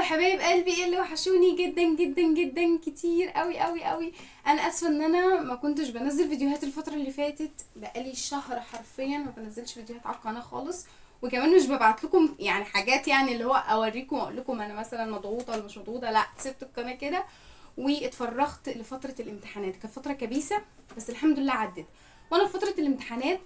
حبايب قلبي اللي وحشوني جدا جدا جدا كتير قوي قوي قوي. انا اسفه ان انا ما كنتش بنزل فيديوهات الفتره اللي فاتت، بقالي شهر حرفيا ما بنزلش فيديوهات على القناه خالص. وكمان مش ببعت لكم يعني حاجات، يعني اللي هو اوريكم واقول لكم انا مثلا مضغوطه ولا مش مضغوطه، لا سبت القناه كده واتفرغت لفتره الامتحانات. كانت فتره كبيسه بس الحمد لله عدت. وانا في فتره الامتحانات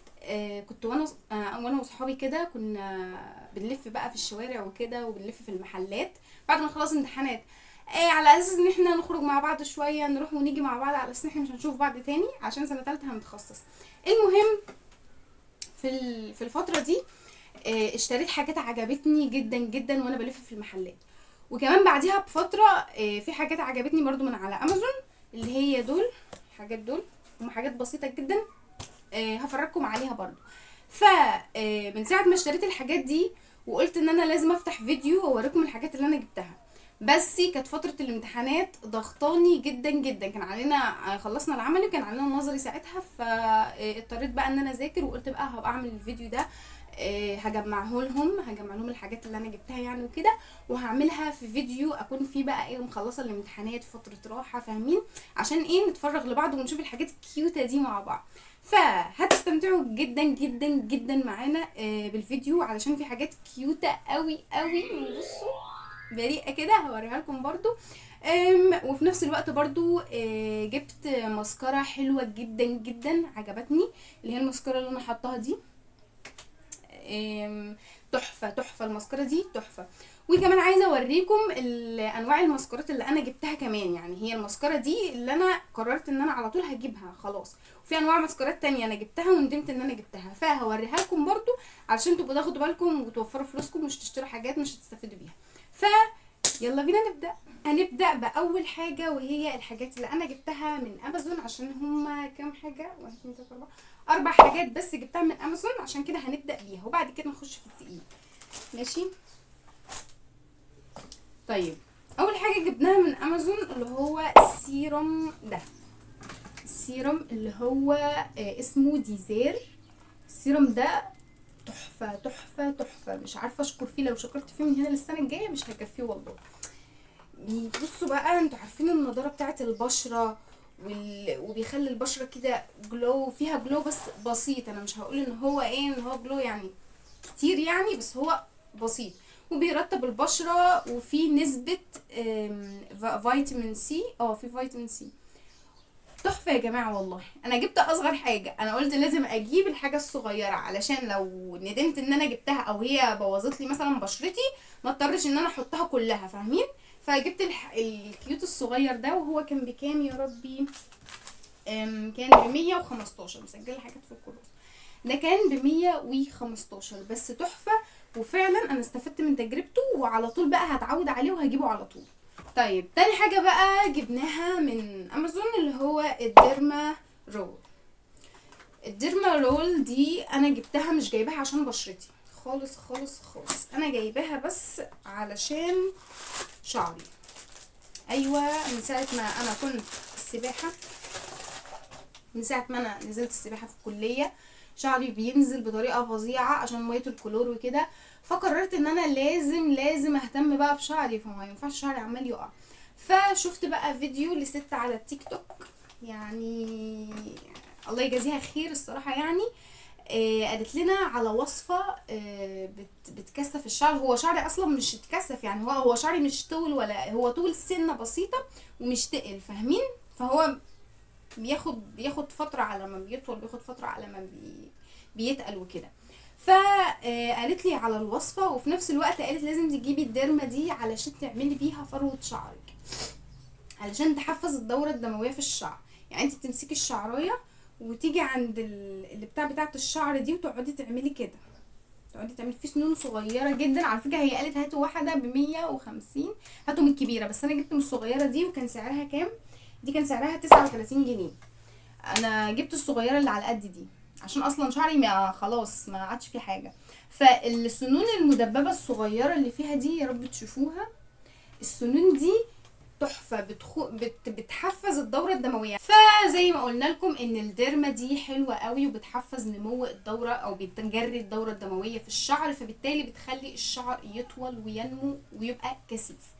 كنت وانا وصحابي كده كنا بنلف بقى في الشوارع وكده، وبنلف في المحلات بعد ما نخلص امتحانات، على اساس ان احنا نخرج مع بعض شويه، نروح ونيجي مع بعض، على اساس ان احنا مش هنشوف بعض تاني عشان سنه تالته هنتخصص. المهم في الفتره دي اشتريت حاجات عجبتني جدا جدا وانا بلف في المحلات. وكمان بعديها بفتره في حاجات عجبتني برضو من على امازون، اللي هي دول الحاجات دول. هم حاجات بسيطه جدا، هفرجكم عليها برضو. ف من ساعه ما اشتريت الحاجات دي وقلت ان انا لازم افتح فيديو واوريكم الحاجات اللي انا جبتها. بس كانت فتره الامتحانات ضغطاني جدا جدا، كان علينا خلصنا العملي وكان علينا النظري ساعتها، فاضطريت بقى ان انا اذاكر، وقلت بقى هبقى اعمل الفيديو ده. هجمع لهم الحاجات اللي انا جبتها يعني وكده، وهعملها في فيديو اكون فيه بقى مخلصه الامتحانات، فتره راحه، فاهمين؟ عشان نتفرغ لبعض ونشوف الحاجات الكيوتة دي مع بعض. فهتستمتعوا جدا جدا جدا معانا بالفيديو، علشان في حاجات كيوتة قوي قوي. بصوا بريئة كده هوريها لكم برضو. وفي نفس الوقت برضو جبت مسكرة حلوة جدا جدا عجبتني، اللي هي المسكرة اللي انا حطاها دي. تحفه تحفه المسكره دي تحفه. وكمان عايزه اوريكم انواع المسكرات اللي انا جبتها كمان، يعني هي المسكره دي اللي انا قررت ان انا على طول هجيبها خلاص، وفي انواع مسكرات تانية انا جبتها وندمت ان انا جبتها، فهوريها لكم برضو علشان تبقوا تاخدوا بالكم وتوفروا فلوسكم، مش تشتروا حاجات مش هتستفيدوا بيها. يلا بينا نبدا. هنبدا باول حاجه، وهي الحاجات اللي انا جبتها من امازون، عشان هما كام حاجه، 1 2 3 4 4 حاجات بس جبتها من امازون، عشان كده هنبدا بيها وبعد كده نخش في التقيل. ماشي. طيب اول حاجه جبناها من امازون اللي هو السيروم ده، السيروم اللي هو اسمه ديزير. السيروم ده تحفه تحفه تحفه، مش عارفه اشكر فيه، لو شكرت فيه من هنا للسنه الجايه مش هكفيه والله. بصوا بقى، انتوا عارفين النضاره بتاعت البشره وبيخلي البشره كده جلو، فيها جلو بس بسيط. انا مش هقول ان هو ان هو جلو يعني كتير يعني، بس هو بسيط. وبيرطب البشره، وفي نسبه فيتامين سي، في فيتامين سي. تحفه يا جماعه والله. انا جبت اصغر حاجه، انا قلت لازم اجيب الحاجه الصغيره علشان لو ندمت ان انا جبتها او هي بوظت لي مثلا بشرتي ما اضطرش ان انا احطها كلها، فاهمين؟ فجبت الكيوت الصغير ده، وهو كان بكام يا ربي؟ كان ب115، مسجله حاجات في الكروس. ده كان ب115 بس تحفه، وفعلا انا استفدت من تجربته، وعلى طول بقى هتعود عليه وهجيبه على طول. طيب تاني حاجه بقى جبناها من امازون اللي هو الديرما رول. الديرما رول دي انا جبتها مش جايباها عشان بشرتي خالص خالص خالص، انا جايباها بس علشان شعري. ايوه، من ساعه ما انا كنت السباحه، من ساعه ما انا نزلت السباحه في الكليه شعري بينزل بطريقه فظيعه عشان ميه الكلور وكده، فقررت ان انا لازم اهتم بقى بشعري، فما ينفعش شعري عمال يقع. فشفت بقى فيديو لست على التيك توك، يعني الله يجازيها خير الصراحه، يعني قالت لنا على وصفه بتكثف الشعر. هو شعري اصلا مش اتكثف، يعني هو شعري مش طول، ولا هو طول سنه بسيطه ومش تقل، فاهمين؟ فهو بياخد فتره على ما بيطول، بياخد فتره على ما بيتقل وكده. فقالت لي على الوصفه، وفي نفس الوقت قالت لازم تجيبي الديرما دي علشان تعملي بيها فروه شعرك، علشان تحفز الدوره الدمويه في الشعر. يعني انت بتمسكي الشعرايه وتيجي عند اللي بتاعه الشعر دي، وتقعدي تعملي كده، تقعدي تعملي فيه سنون صغيره جدا. على فكره هي قالت هاتوا واحده ب150، هاتوا من الكبيره، بس انا جبت من الصغيره دي. وكان سعرها كام؟ دي كان سعرها 39 جنيه. انا جبت الصغيره اللي على قد دي عشان اصلا شعري ما خلاص ما عادش فيه حاجه. فالسنون المدببه الصغيره اللي فيها دي يا رب تشوفوها، السنون دي تحفه، بتحفز الدوره الدمويه. فزي ما قلنا لكم ان الديرما دي حلوه قوي، وبتحفز نمو الدوره او بتجري الدوره الدمويه في الشعر، فبالتالي بتخلي الشعر يطول وينمو ويبقى كثيف.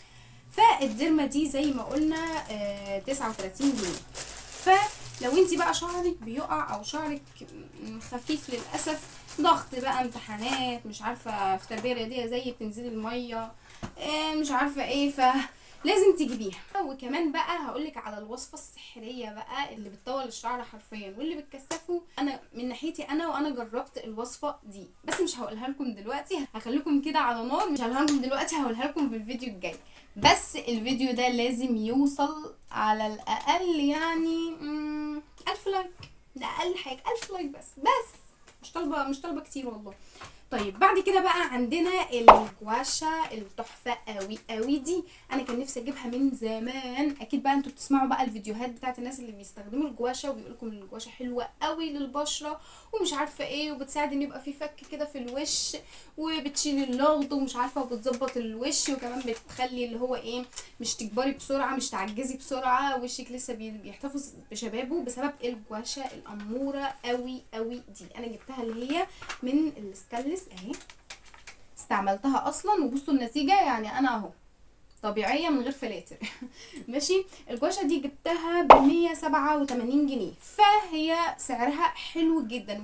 فالديرما دي زي ما قلنا 39 جنيه. فلو انت بقى شعرك بيقع او شعرك خفيف للاسف، ضغط بقى، امتحانات، مش عارفه، في تربيه رياضيه زي بتنزلي الميه، مش عارفه ايه، لازم تجيبيها. وكمان بقى هقولك على الوصفه السحريه بقى اللي بتطول الشعر حرفيا واللي بتكثفه. انا من ناحيتي وانا جربت الوصفه دي، بس مش هقولها لكم دلوقتي، هخليكم كده على نار، مش هقولها لكم دلوقتي، هقولها لكم في الفيديو الجاي. بس الفيديو ده لازم يوصل على الاقل يعني 1000 لايك، ده اقل حاجه 1000 لايك بس مش طالبه كتير والله. طيب بعد كده بقى عندنا الجواشة التحفة قوي قوي دي، انا كان نفسي اجيبها من زمان. اكيد بقى انتوا بتسمعوا بقى الفيديوهات بتاعت الناس اللي بيستخدموا الجواشة وبيقولكم ان الجواشة حلوة قوي للبشرة ومش عارفة ايه، وبتساعد ان يبقى في فك كده في الوش، وبتشيل اللغط ومش عارفة، وبتظبط الوش، وكمان بتخلي اللي هو ايه، مش تكبري بسرعة، مش تعجزي بسرعة، وشك لسه بيحتفظ بشبابه بسبب الجواشة الامورة قوي قوي دي. انا جبتها اللي هي من الستانلس اهي، استعملتها اصلا وبصوا النتيجه، يعني انا اهو طبيعيه من غير فلاتر. ماشي. الجواشة دي جبتها ب 187 جنيه، فهي سعرها حلو جدا.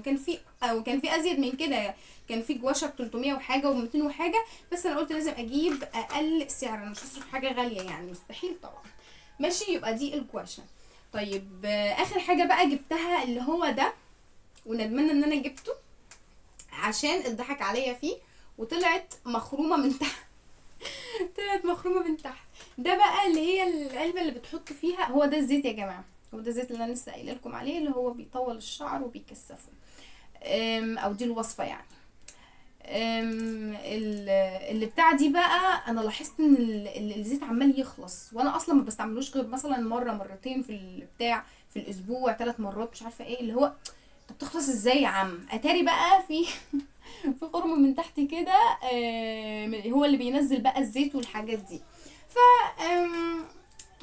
وكان في ازيد من كده، كان في جواشة ب 300 وحاجه و200 وحاجه، بس انا قلت لازم اجيب اقل سعر، انا مش هصرف حاجه غاليه يعني، مستحيل طبعا. ماشي، يبقى دي الجواشة. طيب اخر حاجه بقى جبتها اللي هو ده، وندمانه ان انا جبته عشان اتضحك عليا فيه وطلعت مخرومه من تحت. طلعت مخرومه من تحت. ده بقى اللي هي العلبه اللي بتحط فيها، هو ده الزيت يا جماعه، هو ده الزيت اللي انا لسه قايله لكم عليه، اللي هو بيطول الشعر وبيكثفه، او دي الوصفه يعني. اللي بتاع دي بقى، انا لاحظت ان الزيت عمال يخلص، وانا اصلا ما بستعملوش غير مثلا مره مرتين في البتاع في الاسبوع، 3 مرات مش عارفه ايه، اللي هو طب تخلص ازاي يا عم؟ اتاري بقى في خرم من تحت كده، هو اللي بينزل بقى الزيت والحاجات دي. ف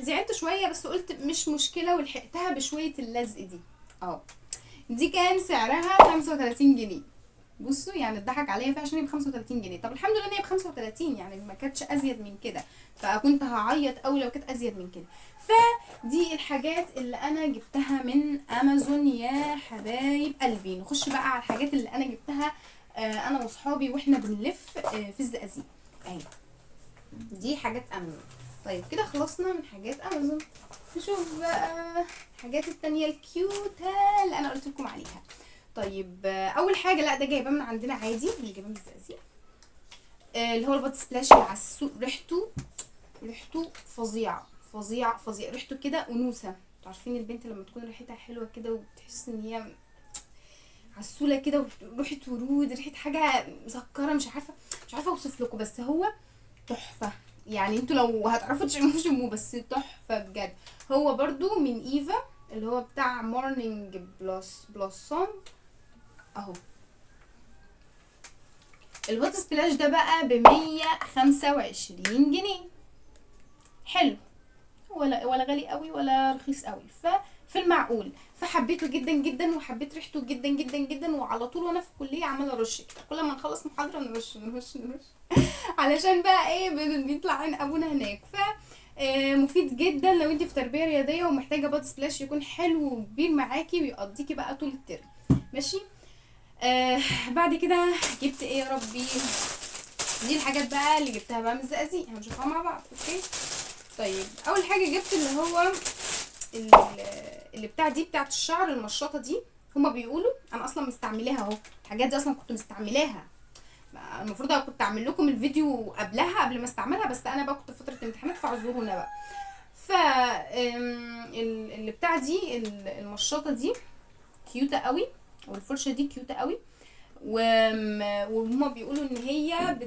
زعلت شويه، بس قلت مش مشكله، ولحقتها بشويه اللزق دي اهو. دي كان سعرها 35 جنيه. بصوا يعني اتضحك عليا فيها عشان هي ب 35 جنيه. طب الحمد لله ان هي ب 35، يعني ما كانتش ازيد من كده، فكنت هعيط قوي لو كانت ازيد من كده. فدي الحاجات اللي انا جبتها من امازون يا حبايب قلبي. نخش بقى على الحاجات اللي انا جبتها انا واصحابي واحنا بنلف في الزقازيق اهي. دي حاجات امازون. طيب كده خلصنا من حاجات امازون، نشوف بقى الحاجات التانية الكيوتة اللي انا قلت لكم عليها. طيب اول حاجه، لا ده جايباه من عندنا عادي، مش جايباه من الزقازيق، اللي هو البادي سبلاش اللي على السوق. ريحته فظيعه فظيعه فظيعه، ريحته كده انوثه. انتوا عارفين البنت لما تكون ريحتها حلوه كده وبتحس ان هي عسوله كده، وريحه ورود، ريحه حاجه مسكره، مش عارفه اوصف لكم، بس هو تحفه يعني. انتوا لو هتعرفوا تشموه بس تحفه بجد. هو برضو من ايفا، اللي هو بتاع مورنينج بلوسوم اهو. البادي سبلاش ده بقى ب 125 جنيه، حلو، ولا غالي قوي ولا رخيص قوي، في المعقول. فحبيته جدا جدا، وحبيت ريحته جدا جدا جدا، وعلى طول وانا في الكليه عماله ارش كده، كل ما نخلص محاضره نرش علشان بقى ايه بيطلع عين ابونا هناك. مفيد جدا لو انت في تربيه رياضيه ومحتاجه بادي سبلاش يكون حلو وكبير معاكي ويقضيكي بقى طول الترم. ماشي. بعد كده جبت ايه يا ربي؟ دي الحاجات بقى اللي جبتها بقى من الزقازيق، هنشوفها مع بعض. اوكي. طيب اول حاجه جبت اللي هو اللي بتاع دي بتاعت الشعر، المشطه دي. هما بيقولوا انا اصلا مستعملاها اهو، الحاجات دي اصلا كنت مستعملاها، المفروض كنت اعمل لكم الفيديو قبلها قبل ما استعملها، بس انا بقى كنت في فتره امتحانات فاعذرونا بقى. ف اللي بتاع دي المشطه دي كيوته قوي، والفرشه دي كيوته قوي، وهما بيقولوا ان هي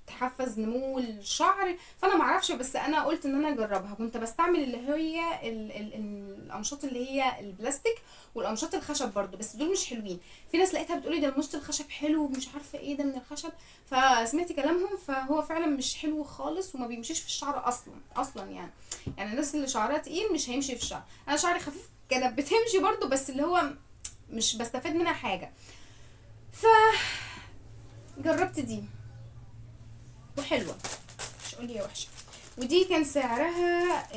بتحفز نمو الشعر. فانا معرفش، بس انا قلت ان انا اجربها. كنت بستعمل اللي هي القمشات اللي هي البلاستيك، والقمشات الخشب برضو، بس دول مش حلوين. في ناس لقيتها بتقولي ده قماشة الخشب حلو ومش عارفه ايه ده من الخشب، فسمعت كلامهم، فهو فعلا مش حلو خالص وما بيمشيش في الشعر اصلا يعني الناس اللي شعرها تقيل مش هيمشي في الشعر. انا شعري خفيف كانت بتمشي برضو، بس اللي هو مش بستفاد منها حاجه. جربت دي وحلوه، مش قولي هي وحشه. ودي كان سعرها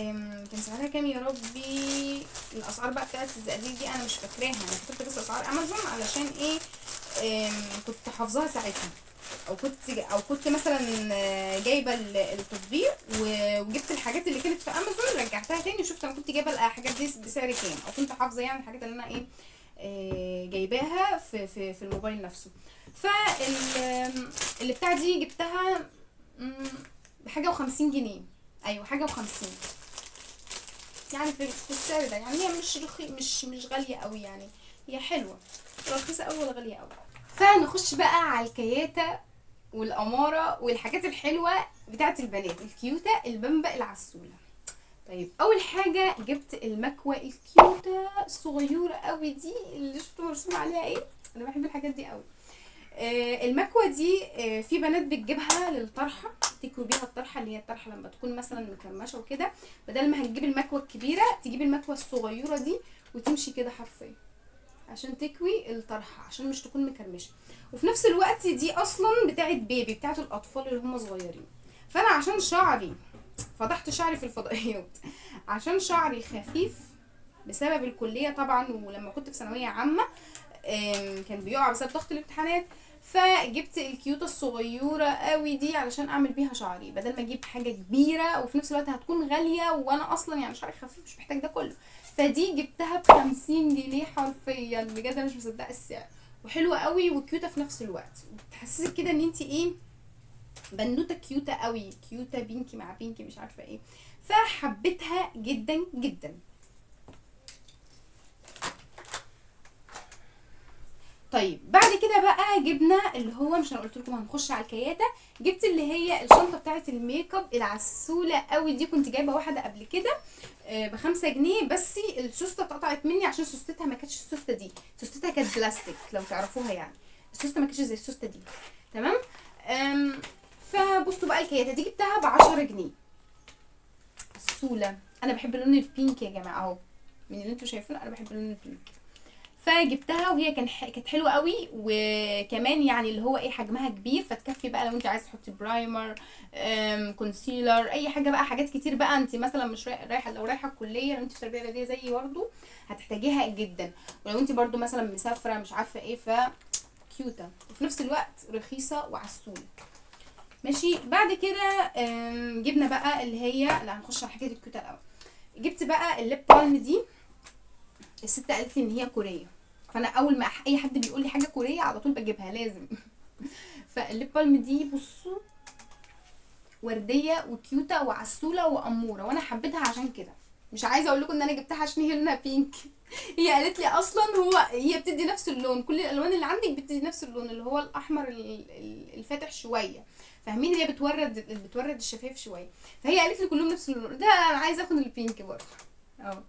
كام يا ربي؟ الاسعار بقى بتاعت الزقازيق دي انا مش فاكراها، انا كتبت بس اسعار امازون علشان ايه، كنت حافظاها ساعتها، او كنت مثلا جايبه التطبيق وجبت الحاجات اللي كانت في امازون، رجعتها تاني وشفت انا كنت جايبه الحاجات دي بسعر كام، او كنت حافظه يعني الحاجات اللي انا ايه جايباها في الموبايل نفسه. اللي بتاع دي جبتها بحاجه و50 جنيه. ايوه حاجه و50 يعني في السعر ده، يعني هي مش غاليه قوي يعني، هي حلوه، ولا رخيصه قوي ولا غاليه قوي. فنخش بقى على الكياته والاماره والحاجات الحلوه بتاعت البنات الكيوته البمبه العسوله. طيب اول حاجه جبت المكوه الكيوته الصغيره قوي دي اللي شفتوا مرسوم عليها ايه، انا بحب الحاجات دي قوي. المكوه دي في بنات بتجيبها للطرحه، تكوي بيها الطرحه، اللي هي الطرحه لما تكون مثلا مكرمشه وكده، بدل ما هتجيب المكوه الكبيره تجيب المكوه الصغيره دي وتمشي كده حرفيا عشان تكوي الطرحه، عشان مش تكون مكرمشه. وفي نفس الوقت دي اصلا بتاعت بيبي، بتاعت الاطفال اللي هم صغيرين. فانا عشان شعري فضحت شعري في الفضائيات، عشان شعري خفيف بسبب الكليه طبعا، ولما كنت في ثانويه عامه كان بيقع بسبب ضغط الامتحانات، فجبت الكيوته الصغيره قوي دي علشان اعمل بيها شعري، بدل ما اجيب حاجه كبيره وفي نفس الوقت هتكون غاليه، وانا اصلا يعني شعري خفيف مش محتاج ده كله. فدي جبتها ب50 جنيه حرفيا، بجد انا مش مصدقه السعر، وحلوه قوي وكيوته في نفس الوقت، بتحسسك كده ان انت ايه، بنوته كيوته قوي، كيوته بينكي مع بينكي مش عارفه ايه، فحبيتها جدا جدا. طيب بعد كده بقى جبنا اللي هو، مش انا قلت لكم هنخش على الكياته، جبت اللي هي الشنطه بتاعه الميك اب العسوله قوي دي، كنت جايبه واحده قبل كده ب5 جنيه، بس السوسته اتقطعت مني عشان سوستتها ما كانتش السوسته دي، سوستتها كانت بلاستيك لو تعرفوها يعني، السوسته ما كانتش زي السوسته دي، تمام. فبصوا بقى الكياته دي جبتها ب10 جنيه. السوله انا بحب اللون البينك يا جماعه اهو، من اللي انتوا شايفينه انا بحب اللون البينك، فجبتها وهي كانت حلوه قوي، وكمان يعني اللي هو ايه حجمها كبير، فتكفي بقى لو انت عايزه تحطي برايمر كونسيلر اي حاجه بقى، حاجات كتير بقى، انت مثلا مش رايحه، لو رايحه الكليه، لو انت في تربيه رياضيه زيي برده هتحتاجيها جدا، ولو انت برده مثلا مسافره مش عارفه ايه، ف كيوته وفي نفس الوقت رخيصه وعسوله. ماشي بعد كده جبنا بقى اللي هي، لا هنخش على حكايه الكيوته الاول. جبت بقى الليب بالم دي، الست قالت لي ان هي كوريه، فانا اول ما اي حد بيقول لي حاجه كوريه على طول بجيبها لازم. فالليب بالم دي بصوا ورديه وكيوته وعسوله واموره، وانا حبيتها عشان كده، مش عايزه اقول لكم ان انا جبتها عشان هي لونها بينك. هي قالت لي اصلا هي بتدي نفس اللون، كل الالوان اللي عندك بتدي نفس اللون اللي هو الاحمر الفاتح شويه، فاهمين، هي بتورد الشفايف شويه، فهي قالت لي كلهم نفس اللون ده، انا عايزه اخد البينك برضه اه.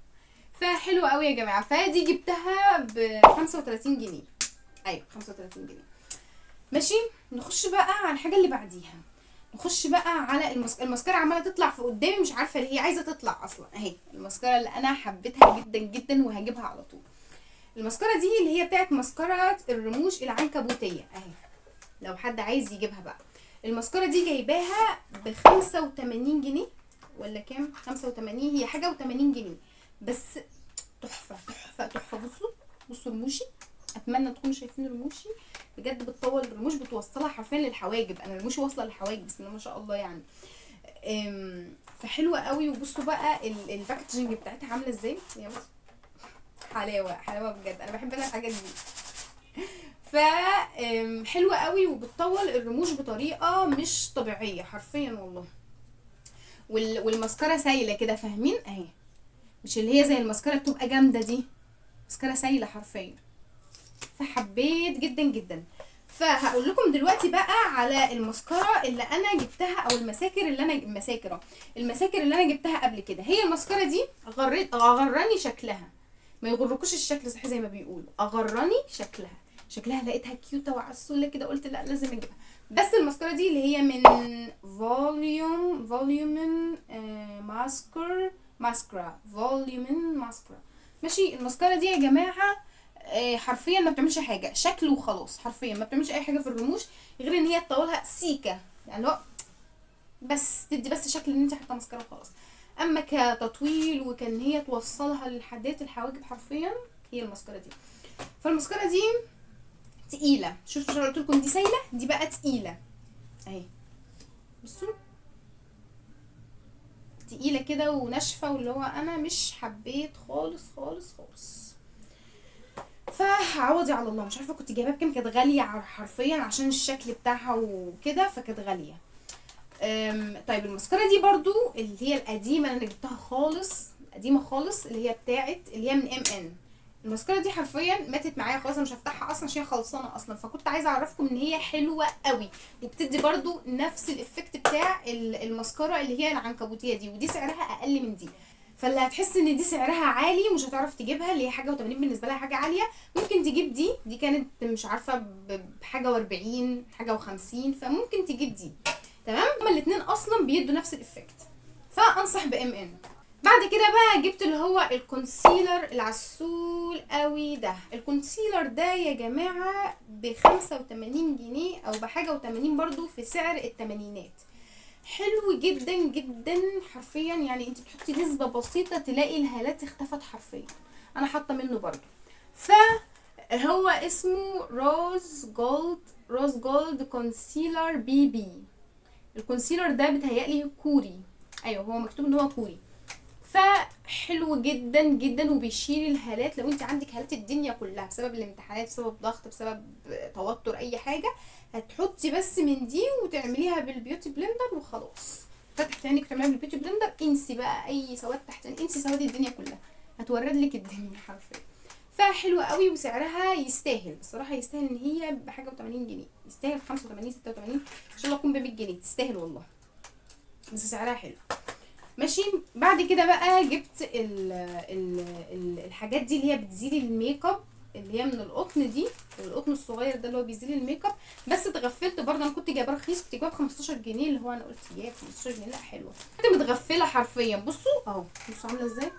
فحلوه قوي يا جماعه، فدي جبتها ب35 جنيه، ايوه 35 جنيه. ماشي نخش بقى على الحاجه اللي بعديها، نخش بقى على الماسكارا عماله تطلع في قدامي، مش عارفه ليه هي عايزه تطلع اصلا اهي، الماسكارا اللي انا حبيتها جدا جدا وهجيبها على طول. الماسكارا دي اللي هي بتاعت ماسكارا الرموش العنكبوتيه اهي، لو حد عايز يجيبها بقى، الماسكارا دي جايباها ب85 جنيه ولا كام، 85، هي حاجه و80 جنيه بس، تحفه تحفه تحفه. بصوا رموشي، اتمنى تكونوا شايفين رموشي، بجد بتطول الرموش، بتوصلها حرفيا للحواجب، انا رموشي واصله للحواجب بسم الله ما شاء الله يعني. فحلوه قوي. وبصوا بقى الباكجينج بتاعتها عامله ازاي، يا بص حلاوه حلاوه بجد، انا بحب انا الحاجات دي. ف حلوه قوي وبتطول الرموش بطريقه مش طبيعيه حرفيا والله. والماسكارا سايله كده فاهمين اهي، مش اللي هي زي الماسكارا بتبقى جامده دي، ماسكارا سايله حرفيا، فحبيت جدا جدا. فهقول لكم دلوقتي بقى على الماسكارا اللي انا جبتها، او المساكر اللي انا جبتها قبل كده. هي الماسكارا دي اغرني شكلها، ما يغركوش الشكل صح زي ما بيقولوا، اغرني شكلها لقيتها كيوته وعسوله كده، قلت لا لازم اجيبها. بس الماسكارا دي اللي هي من فوليومن ماسكرا. ماشي الماسكارا دي يا جماعه حرفيا ما بتعملش حاجه، شكل وخلاص، حرفيا ما بتعملش اي حاجه في الرموش غير ان هي تطولها سيكه، يعني لو بس تدي بس شكل ان انت حاطه ماسكارا وخلاص. اما كتطويل وكان هي توصلها للحدات الحواجب حرفيا هي الماسكارا دي. فالماسكارا دي تقيله، شفتوا انا قلت لكم دي سايله، دي بقى تقيله اهي، بصوا تقيله كده وناشفه، واللي هو انا مش حبيت خالص خالص خالص. فعوضي على الله، مش عارفه كنت جايباها بكام، كانت غاليه حرفيا عشان الشكل بتاعها وكده، فكانت غاليه. طيب الماسكارا دي برضو اللي هي القديمه اللي انا جبتها خالص، قديمه خالص، اللي هي بتاعت اللي هي من ان. الماسكارا دي حرفيا ماتت معايا خلاص، انا مش هفتحها اصلا عشان هي خلصانه اصلا، فكنت عايزه اعرفكم ان هي حلوه قوي وبتدي برضو نفس الافكت بتاع الماسكارا اللي هي العنكبوتيه دي، ودي سعرها اقل من دي. فاللي هتحس ان دي سعرها عالي مش هتعرف تجيبها، اللي هي حاجه و80 بالنسبه لها حاجه عاليه، ممكن تجيب دي كانت مش عارفه بحاجه و40 حاجه و50، فممكن تجيب دي. تمام، هما الاتنين اصلا بيدوا نفس الافكت، فانصح بام ان. بعد كده بقى جبت اللي هو الكونسيلر العسول قوي ده. الكونسيلر ده يا جماعه ب85 جنيه او بحاجه و80 برضو، في سعر التمانينات. حلو جدا جدا حرفيا، يعني انت بتحطي نسبه بسيطه تلاقي الهالات اختفت حرفيا. انا حاطه منه برضو. فهو اسمه روز جولد كونسيلر بي. الكونسيلر ده بتهيألي كوري، ايوه هو مكتوب ان هو كوري. فحلو جدا جدا وبيشيل الهالات، لو انت عندك هالات الدنيا كلها بسبب الامتحانات، بسبب ضغط، بسبب توتر، اي حاجه، هتحطي بس من دي وتعمليها بالبيوتي بلندر وخلاص. فتحت عينك وتعمليها بالبيوتي بلندر، انسي بقى اي سواد تحت، انسي سواد الدنيا كلها، هتورد لك الدنيا حرفيا. فحلوه قوي وسعرها يستاهل بصراحه، يستاهل ان هي بحاجه و80 جنيه، يستاهل 85 86 ان شاء الله تكون ب 100 جنيه، تستاهل والله، بس سعرها حلو. ماشي. بعد كده بقى جبت الحاجات دي اللي هي بتزيل الميك اب، اللي هي من القطن دي، القطن الصغير ده اللي هو بيزيل الميك اب، بس اتغفلت برضه، انا كنت جايباه رخيص، كنت جايباه ب 15 جنيه، اللي هو انا قلت يا 15 جنيه لا حلوه، كنت متغفله حرفيا. بصوا اهو، بصوا عامله ازاي،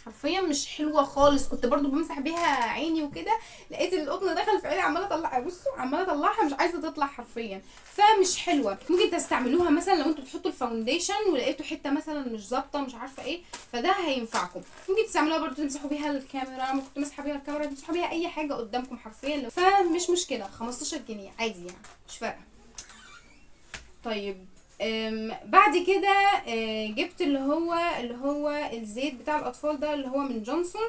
حرفيا مش حلوه خالص. كنت برضو بمسح بيها عيني وكده، لقيت القطن دخل في عيني، عماله اطلعها، بصوا عماله اطلعها مش عايزه تطلع حرفيا، فمش حلوه. ممكن تستعملوها مثلا لو انتوا بتحطوا الفاونديشن ولقيتوا حته مثلا مش ظابطه مش عارفه ايه، فده هينفعكم. ممكن تستعملوها برضو تمسحوا بيها الكاميرا، انا كنت مسحه بيها الكاميرا، تمسحوا بيها اي حاجه قدامكم حرفيا، فمش مشكله، 15 جنيه عادي يعني، مش فارقه. طيب بعد كده جبت اللي هو الزيت بتاع الاطفال ده، اللي هو من جونسون،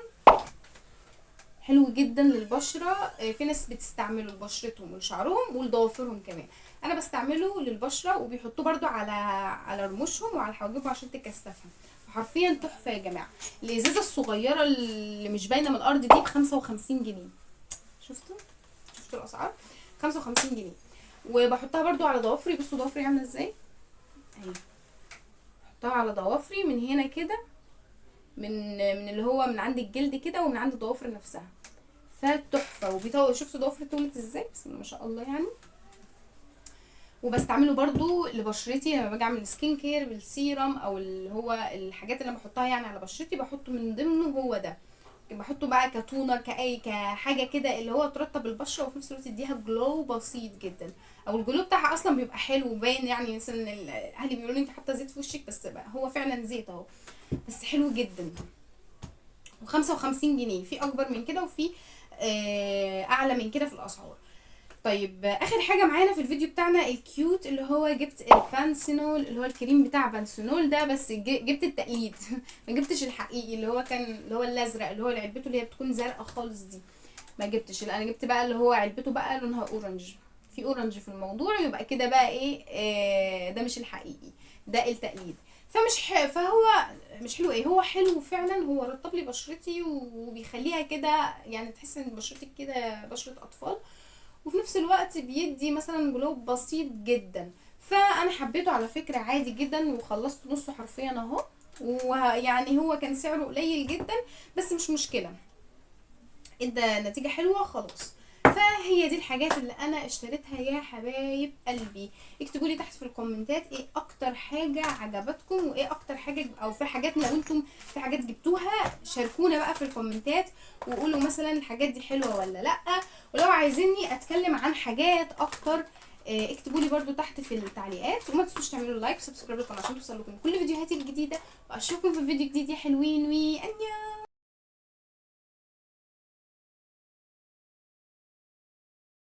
حلو جدا للبشره. في ناس بتستعمله لبشرتهم ولشعرهم ولضوافرهم كمان، انا بستعمله للبشره، وبيحطوه برضو على رموشهم وعلى حواجبهم عشان تكثفها. حرفيا تحفه يا جماعه. الازازه الصغيره اللي مش باينه من الارض دي ب55 جنيه، شفتوا الاسعار، 55 جنيه. وبحطها برضو على ضوافري، بصوا ضوافري عامله ازاي اهي، احطها على ضوافري من هنا كده، من اللي هو من عند الجلد كده ومن عند الضوافر نفسها، فتحفه وبيطول. شفتوا ضوافري طولت ازاي، بسم الله ما شاء الله يعني. وبستعمله برضو لبشرتي لما باجي اعمل سكين كير بالسيرم، او اللي هو الحاجات اللي انا بحطها يعني على بشرتي، بحطه من ضمنه هو ده، بحطه بقى كتونر كحاجه كده اللي هو ترطب البشره وفي نفس الوقت يديها جلو بسيط جدا، او الجلو بتاعها اصلا بيبقى حلو وباين، يعني مثلا اهلي بيقولوا لي انت حاطه زيت في وشك، بس بقى هو فعلا زيت اهو، بس حلو جدا. و55 جنيه، في اكبر من كده وفي اعلى من كده في الاسعار. طيب اخر حاجه معانا في الفيديو بتاعنا الكيوت، اللي هو جبت البانسينول، اللي هو الكريم بتاع بانسينول ده، بس جبت التقليد ما جبتش الحقيقي اللي هو كان اللي هو الازرق، اللي هو علبته اللي هي بتكون زرقاء خالص دي، ما جبتش. لا انا جبت بقى اللي هو علبته بقى لونها اورنج، في اورنج في الموضوع، يبقى كده بقى ايه ده مش الحقيقي، ده التقليد. فهو مش حلو ايه، هو حلو فعلا، هو رطب لي بشرتي وبيخليها كده يعني تحس ان بشرتك كده بشرة اطفال، وفي نفس الوقت بيدي مثلا جلو بسيط جدا. فانا حبيته على فكرة عادي جدا، وخلصت نصه حرفيا اهو، ويعني هو كان سعره قليل جدا بس مش مشكلة، ادى نتيجة حلوة خلاص. فهي دي الحاجات اللي انا اشتريتها يا حبايب قلبي. اكتبوا لي تحت في الكومنتات ايه اكتر حاجة عجبتكم، وايه اكتر حاجة، او في حاجات لو انتم في حاجات جبتوها شاركونا بقى في الكومنتات، وقولوا مثلا الحاجات دي حلوة ولا لا، ولو عايزيني اتكلم عن حاجات اكتر اكتبوا لي برده تحت في التعليقات، وما تنسوش تعملوا لايك وسبسكرايب للقناه عشان توصل لكم كل فيديوهاتي الجديده، واشوفكم في فيديو جديد يا حلوين، وانيا.